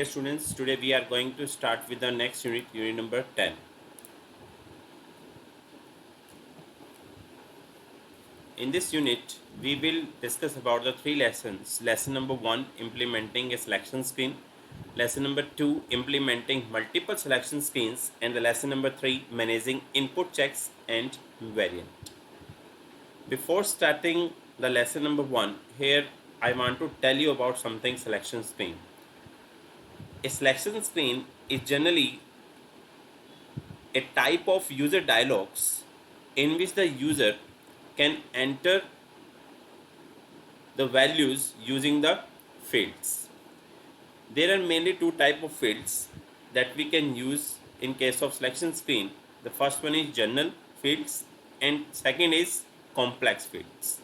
Dear students, today we are going to start with the next unit, unit number 10. In this unit, we will discuss about the three lessons. Lesson number 1, implementing a selection screen. Lesson number 2, implementing multiple selection screens. And the lesson number 3, managing input checks and variant. Before starting the lesson number 1, here I want to tell you about something selection screen. A selection screen is generally a type of user dialogues in which the user can enter the values using the fields. There are mainly two type of fields that we can use in case of selection screen. The first one is general fields and second is complex fields.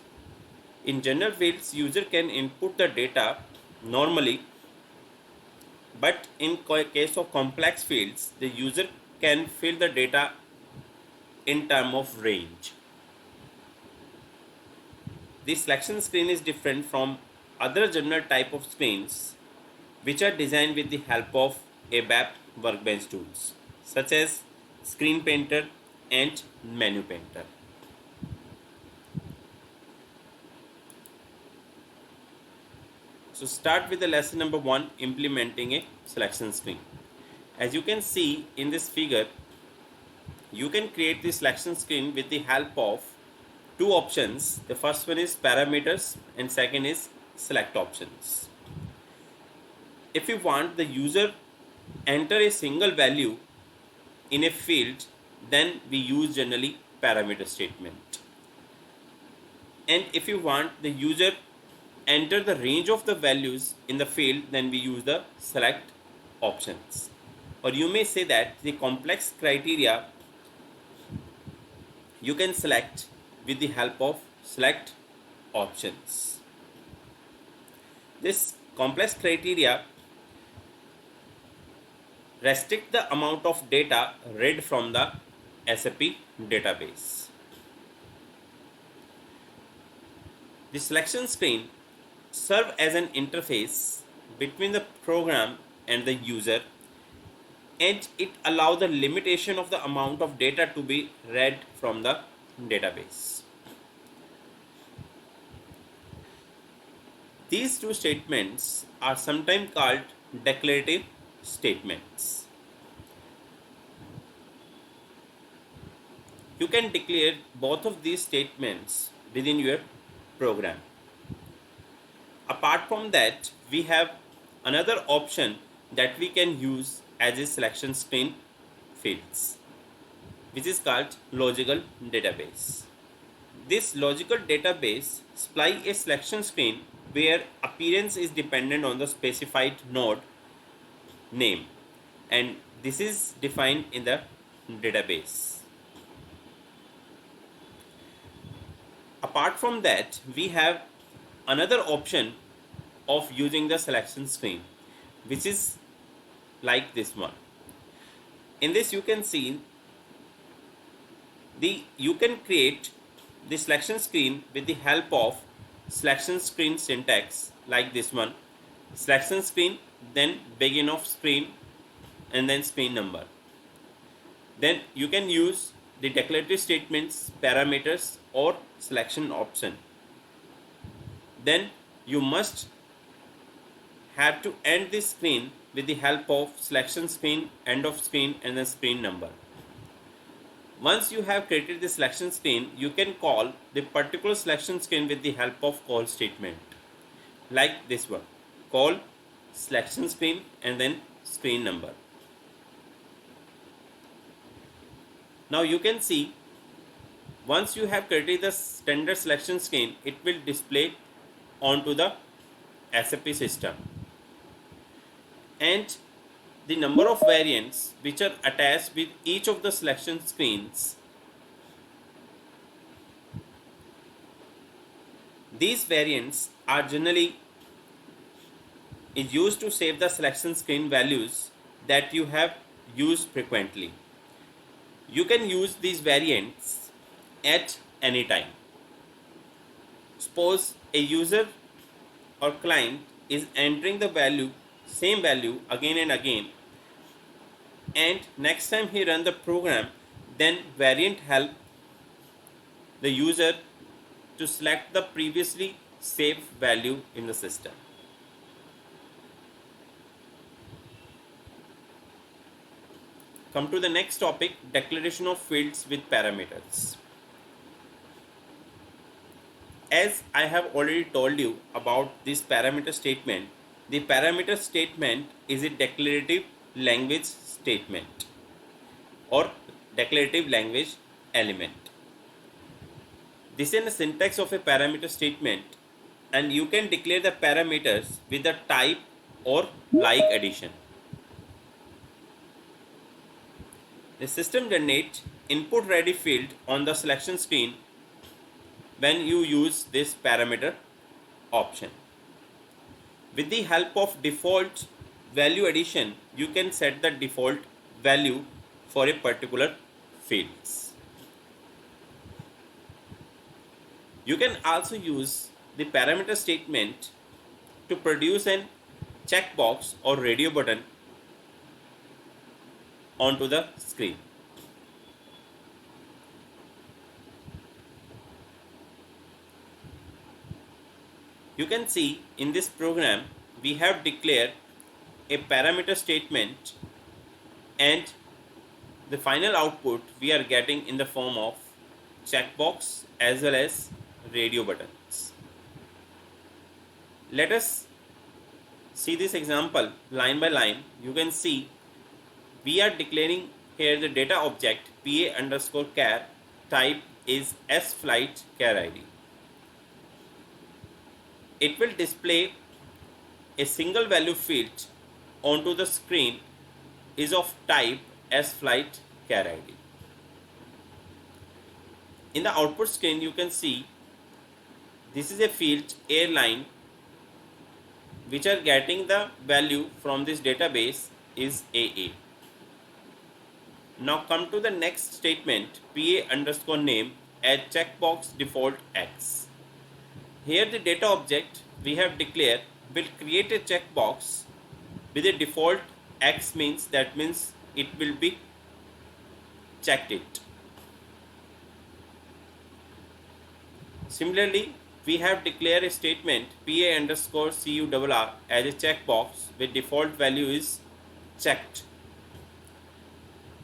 In general fields, user can input the data normally, but in case of complex fields, the user can fill the data in term of range. This selection screen is different from other general type of screens which are designed with the help of ABAP workbench tools such as Screen Painter and Menu Painter. So start with the lesson number 1, implementing a selection screen. As you can see in this figure, you can create the selection screen with the help of two options. The first one is parameters and second is select options. If you want the user enter a single value in a field, then we use generally parameter statement. And if you want the user enter the range of the values in the field, then we use the select options. Or you may say that the complex criteria you can select with the help of select options. This complex criteria restrict the amount of data read from the SAP database. The selection screen serve as an interface between the program and the user, and it allows the limitation of the amount of data to be read from the database. These two statements are sometimes called declarative statements. You can declare both of these statements within your program. Apart from that, we have another option that we can use as a selection screen fields, which is called logical database. This logical database supply a selection screen where appearance is dependent on the specified node name, and this is defined in the database. Apart from that, we have another option of using the selection screen, which is like this one. In this you can see you can create the selection screen with the help of selection screen syntax like this one: selection screen, then begin of screen, and then screen number. Then you can use the declarative statements, parameters, or selection option. Then you must have to end this screen with the help of selection screen, end of screen, and then screen number. Once you have created the selection screen, you can call the particular selection screen with the help of call statement like this one: call selection screen and then screen number. Now you can see, once you have created the standard selection screen, it will display onto the SAP system, and the number of variants which are attached with each of the selection screens. These variants are generally used to save the selection screen values that you have used frequently. You can use these variants at any time. Suppose a user or client is entering the value same value again and again, and next time he run the program, then variant help the user to select the previously saved value in the system. Come to the next topic, declaration of fields with parameters. As I have already told you about this parameter statement, the parameter statement is a declarative language statement or declarative language element. This is the syntax of a parameter statement, and you can declare the parameters with the type or like addition. The system generates input ready field on the selection screen when you use this parameter option. With the help of default value addition, you can set the default value for a particular fields. You can also use the parameter statement to produce an checkbox or radio button onto the screen. You can see in this program we have declared a parameter statement, and the final output we are getting in the form of checkbox as well as radio buttons. Let us see this example line by line. You can see we are declaring here the data object PA underscore char, type is sFlight char ID. It will display a single value field onto the screen is of type sFlight char ID. In the output screen you can see this is a field airline, which are getting the value from this database is AA. Now come to the next statement, PA underscore name as checkbox default X. Here the data object we have declared will create a checkbox with a default X, means it will be checked it. Similarly, we have declared a statement PA underscore CURR as a checkbox with default value is checked.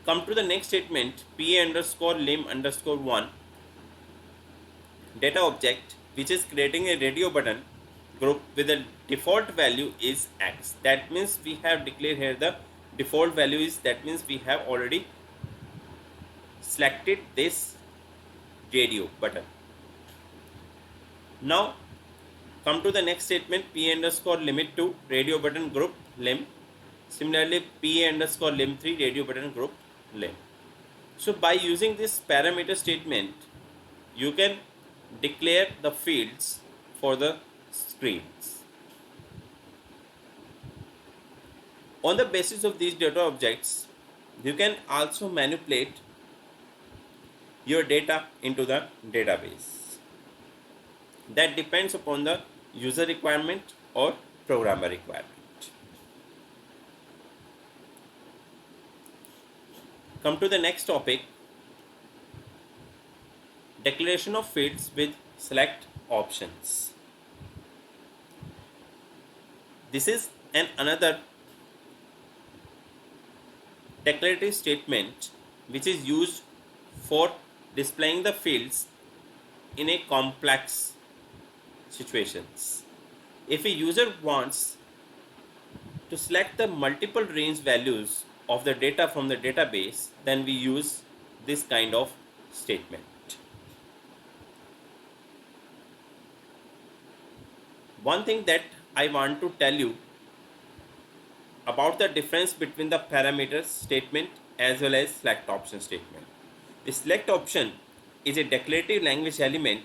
Come to the next statement, PA underscore lim underscore 1 data object, which is creating a radio button group with the default value is X. That means we have declared here the default value is, that means we have already selected this radio button. Now come to the next statement, PA underscore limit to radio button group lim. Similarly, PA underscore lim 3 radio button group lim. So by using this parameter statement, you can declare the fields for the screens. On the basis of these data objects, you can also manipulate your data into the database. That depends upon the user requirement or programmer requirement. Come to the next topic, declaration of fields with select options. This is another declarative statement which is used for displaying the fields in a complex situations. If a user wants to select the multiple range values of the data from the database, then we use this kind of statement. One thing that I want to tell you about the difference between the parameters statement as well as select option statement. The select option is a declarative language element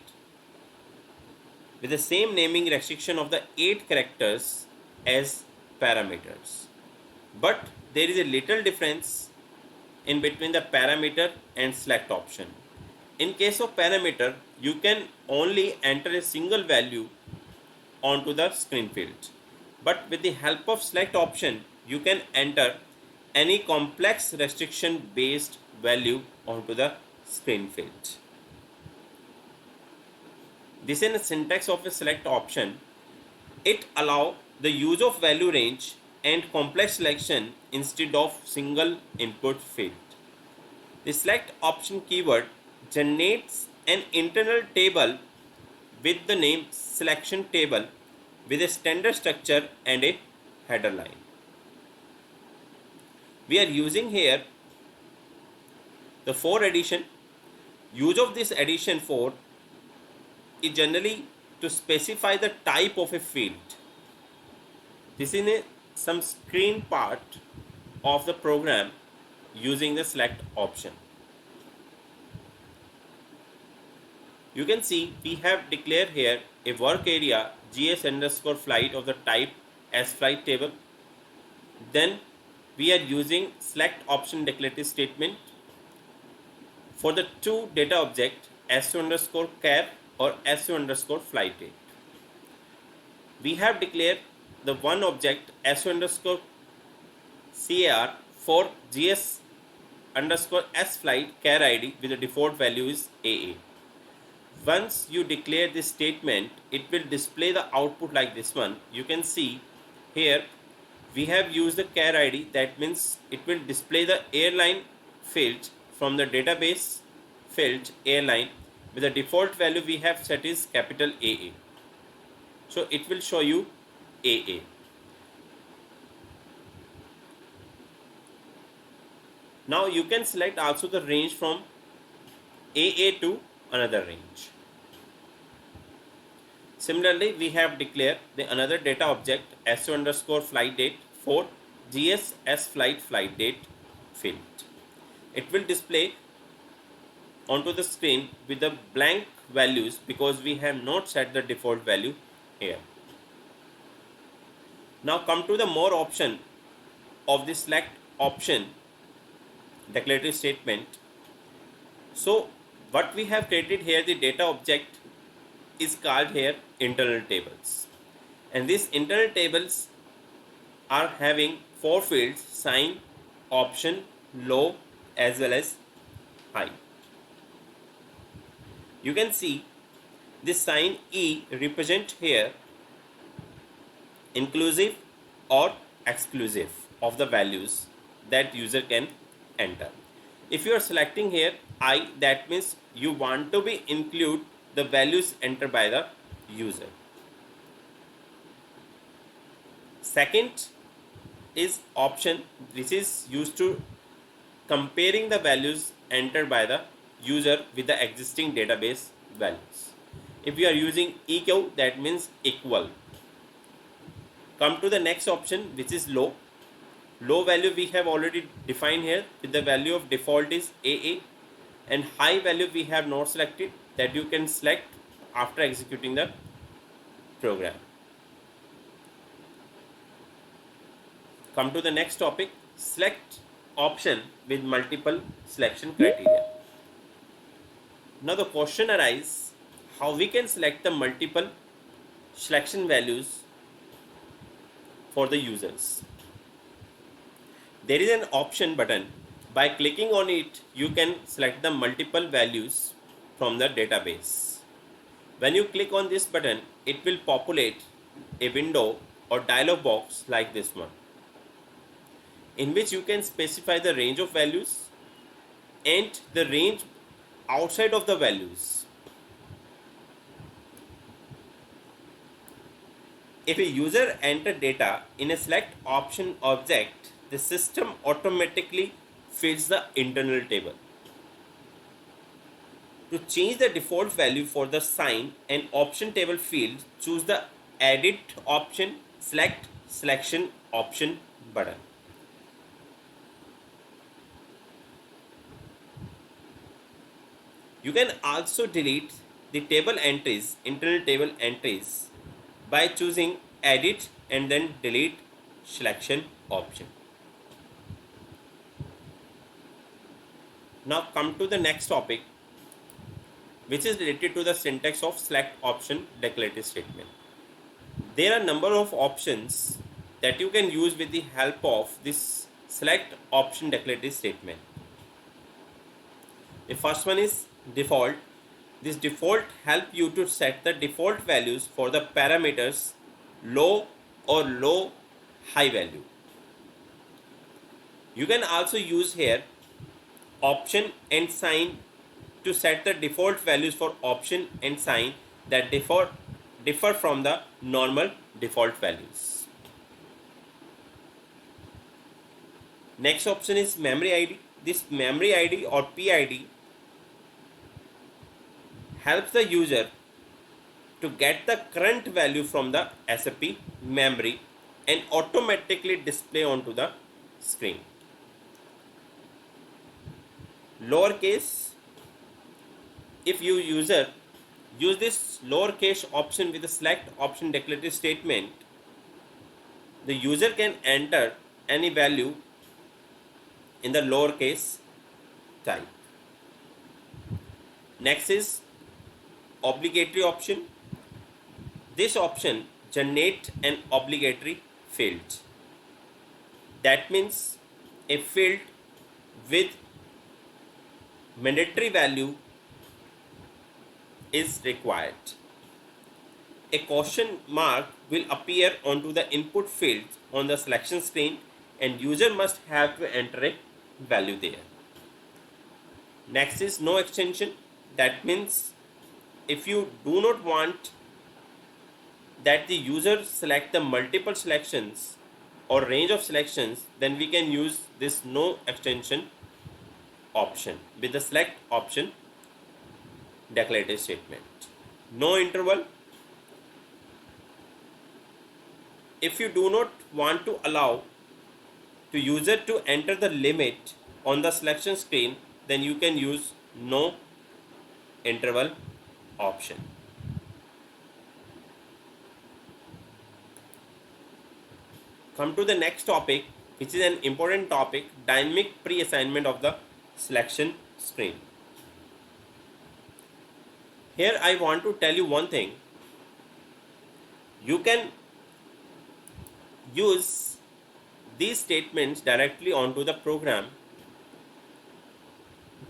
with the same naming restriction of the 8 characters as parameters. But there is a little difference in between the parameter and select option. In case of parameter, you can only enter a single value onto the screen field. But with the help of select option, you can enter any complex restriction based value onto the screen field. This is a syntax of a select option. It allows the use of value range and complex selection instead of single input field. The select option keyword generates an internal table with the name selection table with a standard structure and a header line. We are using here the for addition. Use of this addition for is generally to specify the type of a field. This is some screen part of the program using the select option. You can see we have declared here a work area gs underscore flight of the type as flight table. Then we are using select option declarative statement for the two data object su underscore char or su underscore flight date. We have declared the one object su underscore car for gs underscore s flight char id with the default value is aa. Once you declare this statement, it will display the output like this one. You can see here we have used the char id, that means it will display the airline field from the database field airline with the default value we have set is capital AA. So it will show you AA. Now you can select also the range from AA to another range. Similarly, we have declared the another data object su underscore flight date for GSS flight date field. It will display onto the screen with the blank values because we have not set the default value here. Now come to the more option of the select option declarative statement. So what we have created here, the data object is called here internal tables, and these internal tables are having four fields: sign, option, low as well as high. You can see this sign E represent here inclusive or exclusive of the values that user can enter. If you are selecting here I, that means you want to be include the values entered by the user. Second is option, which is used to comparing the values entered by the user with the existing database values. If we are using eq, that means equal. Come to the next option, which is low. Low value we have already defined here with the value of default is AA, and high value we have not selected, that you can select after executing the program. Come to the next topic, select option with multiple selection criteria. Now the question arises how we can select the multiple selection values for the users. There is an option button. By clicking on it, you can select the multiple values from the database. When you click on this button, it will populate a window or dialog box like this one, in which you can specify the range of values and the range outside of the values. If a user enter data in a select option object, the system automatically fills the internal table. To change the default value for the sign and option table field, choose the edit option, select selection option button. You can also delete the table entries, internal table entries, by choosing edit and then delete selection option. Now come to the next topic, which is related to the syntax of select option declarative statement. there are number of options that you can use with the help of this select option declarative statement. The first one is default. This default help you to set the default values for the parameters low or low high value. You can also use here option and sign to set the default values for option and sign that differ from the normal default values. Next option is memory ID. This memory ID or PID helps the user to get the current value from the SAP memory and automatically display onto the screen. Lowercase, if you user use this lowercase option with the select option declarative statement, the user can enter any value in the lowercase type. Next is obligatory option. This option generate an obligatory field. That means a field with mandatory value is required. A question mark will appear onto the input field on the selection screen and user must have to enter a value there. Next is no extension. That means if you do not want that the user select the multiple selections or range of selections, then we can use this no extension option with the select option declarative statement. No interval. If you do not want to allow to user to enter the limit on the selection screen, then you can use no interval option. Come to the next topic, which is an important topic, dynamic pre-assignment of the selection screen. Here I want to tell you one thing. You can use these statements directly onto the program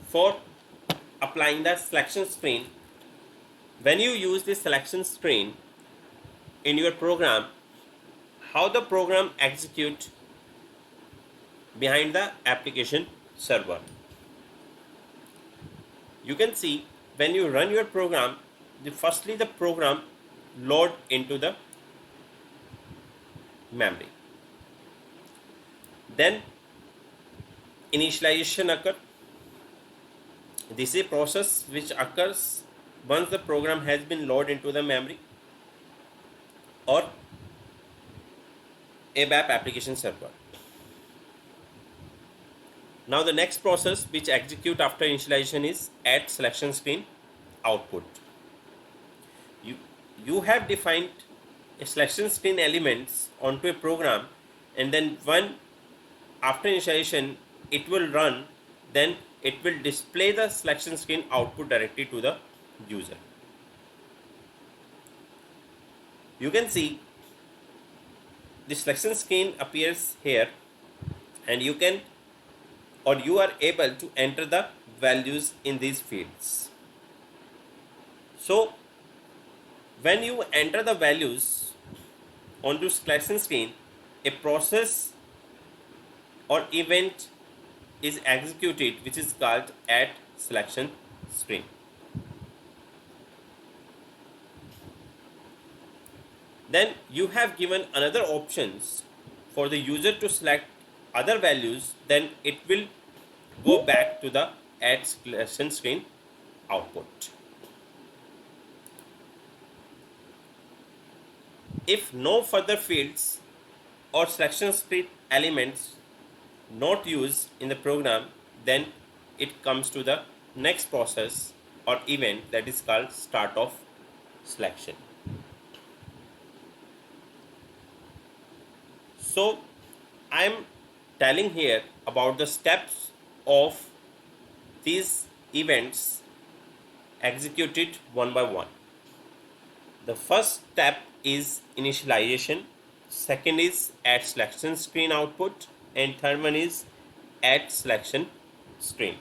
for applying the selection screen. When you use this selection screen in your program, how the program execute behind the application server. You can see when you run your program, firstly the program load into the memory. Then initialization occur. This is a process which occurs once the program has been loaded into the memory or ABAP application server. Now the next process which execute after initialization is add selection screen output. You have defined a selection screen elements onto a program, and then when after initialization it will run, then it will display the selection screen output directly to the user. You can see the selection screen appears here, and you can or you are able to enter the values in these fields. So when you enter the values onto selection screen, a process or event is executed which is called add selection screen. Then you have given another options for the user to select other values, then it will go back to the add selection screen output. If no further fields or selection screen elements not used in the program, then it comes to the next process or event that is called start of selection. So I am telling here about the steps of these events executed one by one. The first step is initialization, second is add selection screen output, and third one is add selection screen.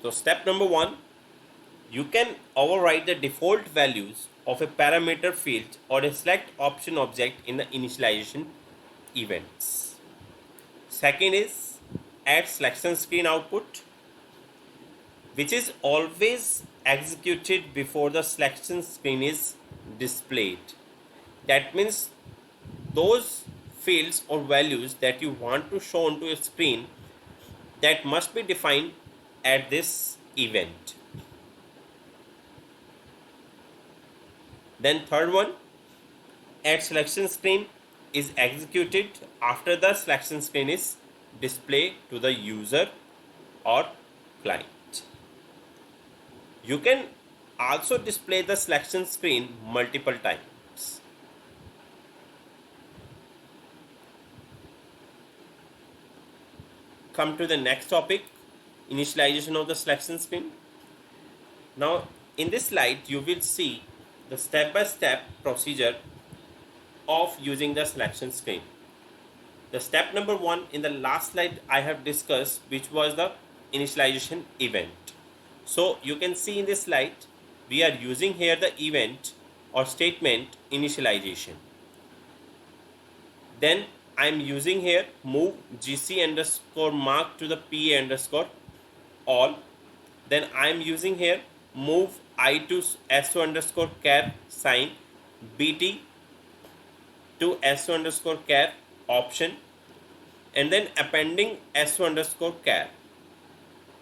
So step number 1, you can override the default values of a parameter field or a select option object in the initialization events. Second is add selection screen output, which is always executed before the selection screen is displayed. That means those fields or values that you want to show onto a screen, that must be defined at this event. Then third one, add selection screen is executed after the selection screen is displayed to the user or client. You can also display the selection screen multiple times. Come to the next topic, initialization of the selection screen. Now in this slide you will see the step-by-step procedure of using the selection screen. The step number 1 in the last slide I have discussed, which was the initialization event. So you can see in this slide we are using here the event or statement initialization. Then I am using here move gc underscore mark to the pa underscore all. Then I am using here move I to so underscore char sign bt to so underscore char option, and then appending so underscore char.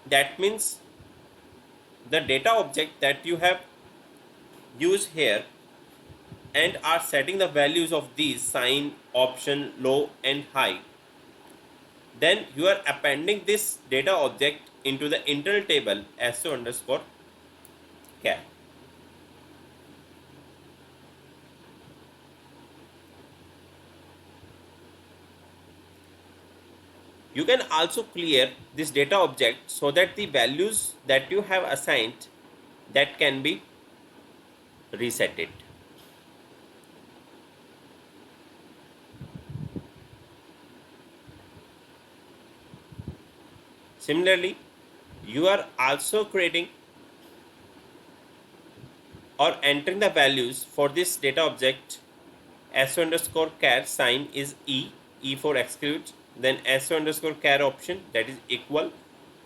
That means the data object that you have used here and are setting the values of these sign, option, low and high. Then you are appending this data object into the internal table so underscore char. You can also clear this data object so that the values that you have assigned, that can be resetted. Similarly, you are also creating or entering the values for this data object so underscore char sign is e for exclude, then so underscore char option, that is equal,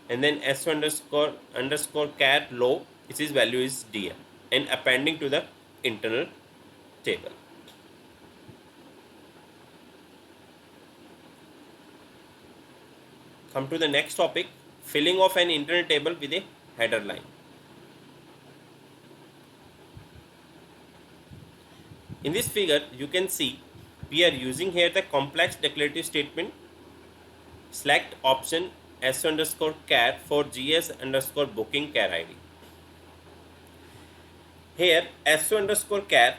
and then so underscore char low, which is value is dl, and appending to the internal table. Come to the next topic, filling of an internal table with a header line. In this figure you can see we are using here the complex declarative statement select option so underscore char for gs underscore booking char id. Here so underscore char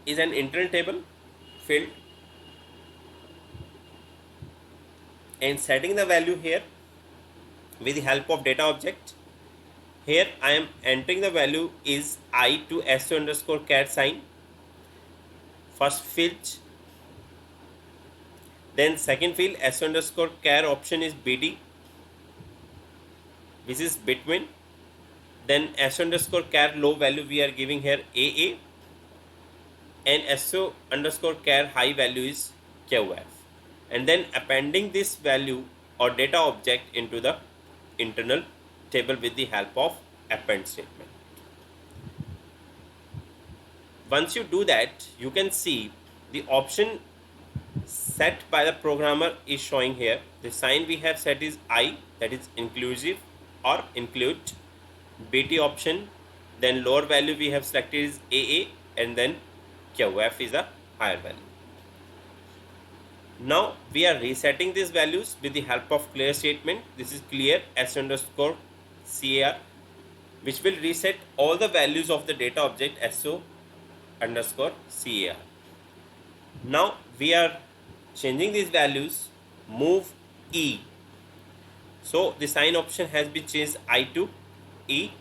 is an internal table field, and setting the value here with the help of data object. Here I am entering the value is I to so underscore char sign, first field. Then second field so underscore char option is bd, which is between. Then so underscore char low value we are giving here aa, and so underscore char high value is qf, and then appending this value or data object into the internal table with the help of append statement. Once you do that, you can see the option set by the programmer is showing here. The sign we have set is I, that is inclusive or include. BT option, then lower value we have selected is AA, and then QF is a higher value. Now we are resetting these values with the help of clear statement. This is clear so underscore car, which will reset all the values of the data object so underscore car. Now we are changing these values, move E. So the sign option has been changed I to E.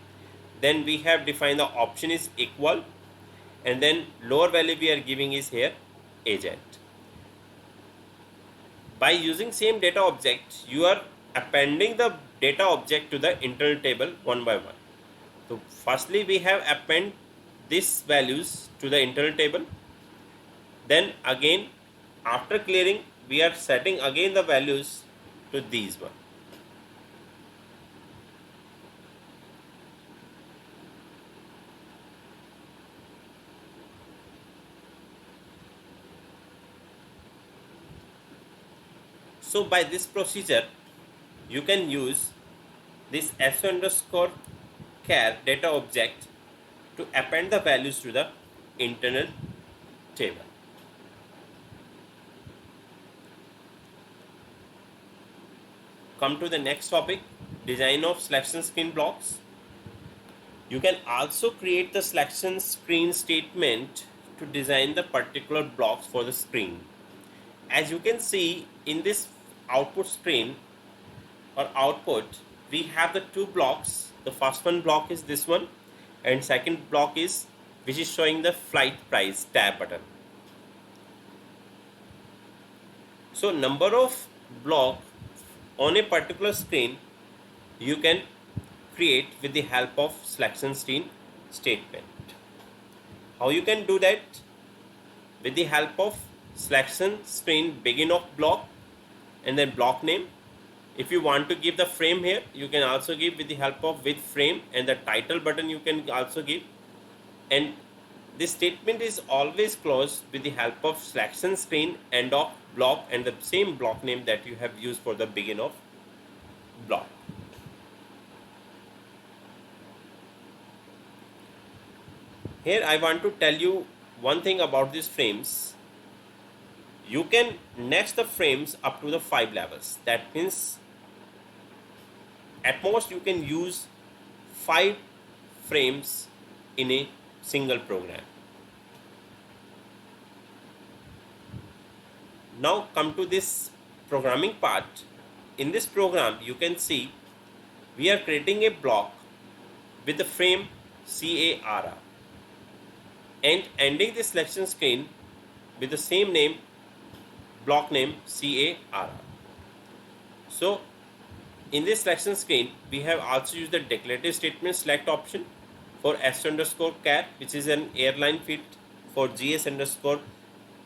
Then we have defined the option is equal, and then lower value we are giving is here agent. By using same data object, you are appending the data object to the internal table one by one. So firstly we have append these values to the internal table. Then again, after clearing, we are setting again the values to these one. So by this procedure, you can use this s underscore char data object to append the values to the internal table. Come to the next topic, design of selection screen blocks. You can also create the selection screen statement to design the particular blocks for the screen. As you can see in this output screen or output, we have the two blocks. The first one block is this one, and second block is which is showing the flight price tab button. So number of block on a particular screen you can create with the help of selection screen statement. How you can do that? With the help of selection screen begin of block and then block name. If you want to give the frame here, you can also give with the help of with frame, and the title button you can also give. And this statement is always closed with the help of selection screen end of block and the same block name that you have used for the begin of block. Here I want to tell you one thing about these frames. You can next the frames up to the 5 levels. That means at most you can use 5 frames in a single program. Now come to this programming part. In this program you can see we are creating a block with the frame CARR and ending the selection screen with the same name, block name CARR. So in this selection screen we have also used the declarative statement select option for s underscore char, which is an airline field, for gs underscore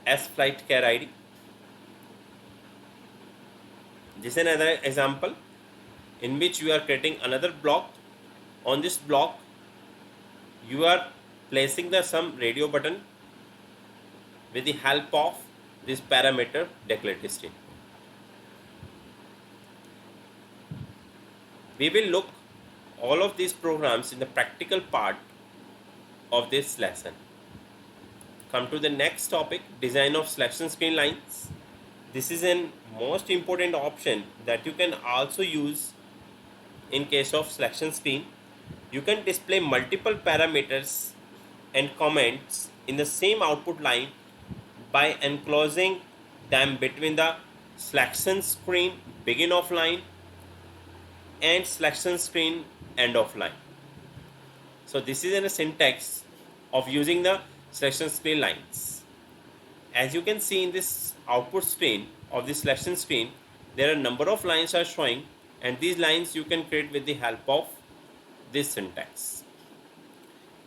s flight char id. This is another example in which you are creating another block. On this block you are placing the some radio button with the help of this parameter declarative statement. We will look all of these programs in the practical part of this lesson. Come to the next topic, design of selection screen lines. This is an most important option that you can also use in case of selection screen. You can display multiple parameters and comments in the same output line by enclosing them between the selection screen begin of line and selection screen end of line. So this is a syntax of using the selection screen lines. As you can see in this output screen of the selection screen, there are a number of lines are showing, and these lines you can create with the help of this syntax.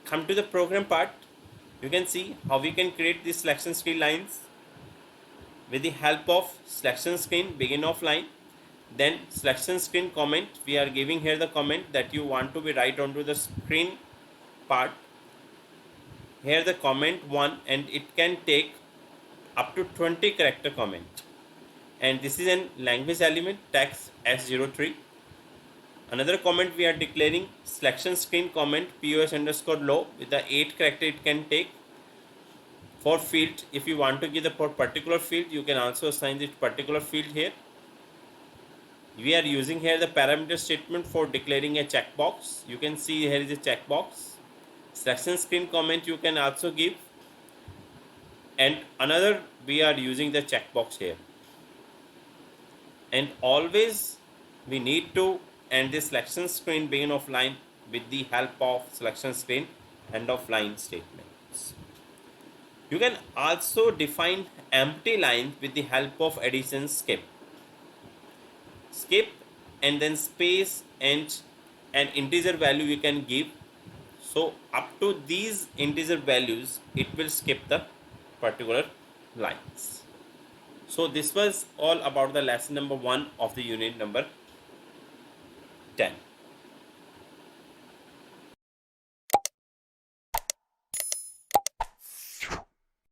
Come to the program part. You can see how we can create these selection screen lines with the help of selection screen begin of line, then selection screen comment. We are giving here the comment that you want to be right onto the screen part. Here the comment 1, and it can take up to 20 character comment, and this is an language element text s03. Another comment we are declaring selection screen comment pos underscore low with the 8 character it can take. For field, if you want to give the particular field, you can also assign this particular field here. We are using here the parameter statement for declaring a checkbox. You can see here is a checkbox. Selection screen comment you can also give, and another we are using the checkbox here. And always we need to end this selection screen begin of line with the help of selection screen and of line statements. You can also define empty lines with the help of addition skip. Skip and then space and an integer value you can give. So up to these integer values, it will skip the particular lines. So this was all about the lesson number 1 of the unit number 10.